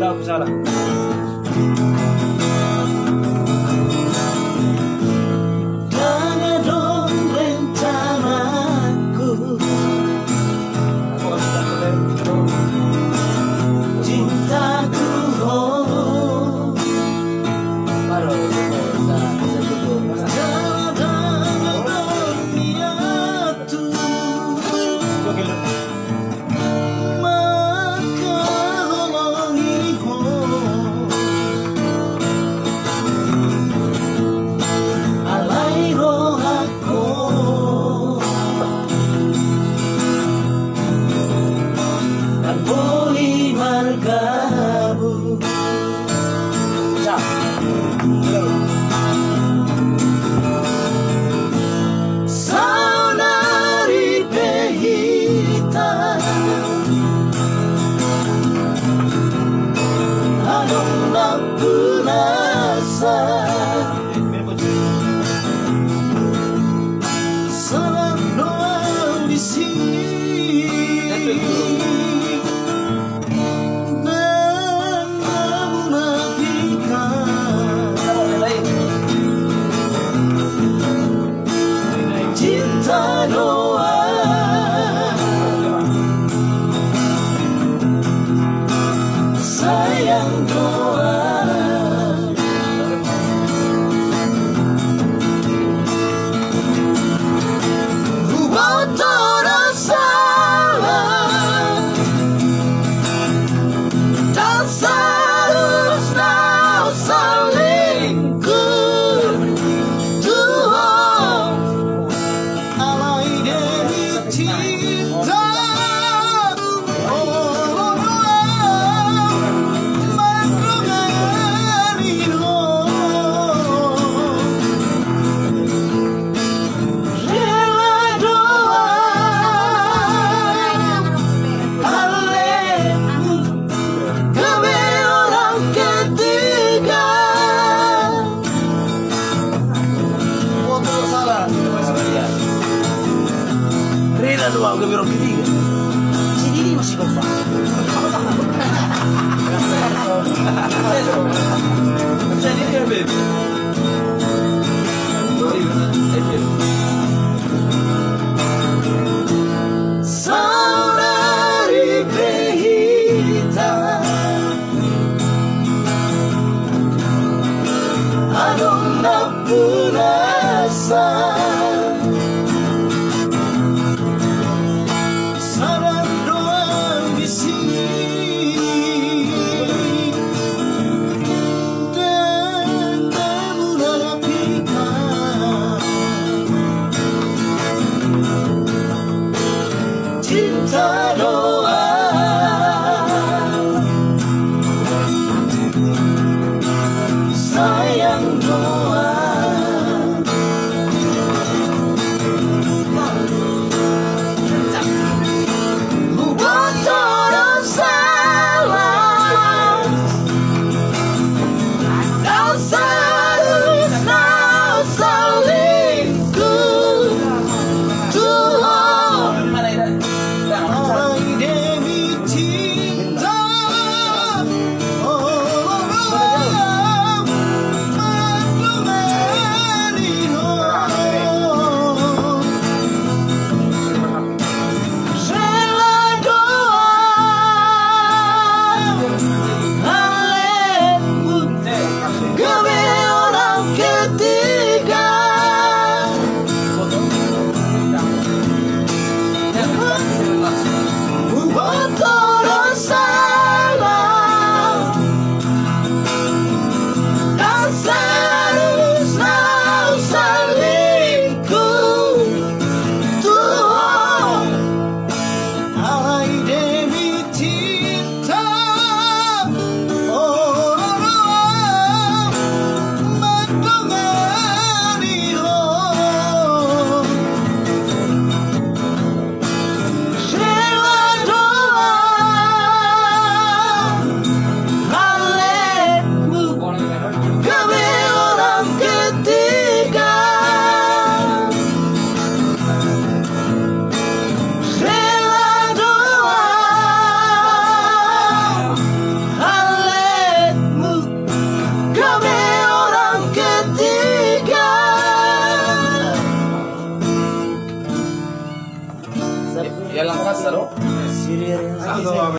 Udah aku salah. Jangan dong rencanaku, Aku sudah keren. cintaku, oh. Baru bisa duduk. Jangan dong niatku, Gokil. maka longiho. Alay rohaku, dan boleh margabu. Bisa. Belum. Saudari Pehita, anong napunasa sa noang bisig na namunapikan. Cinta doa, sayang doa, buat salah dan seharusnya selingkuh. Tuhan, alay demi cinta, oh, Yan lang kas, ano? Saan gawa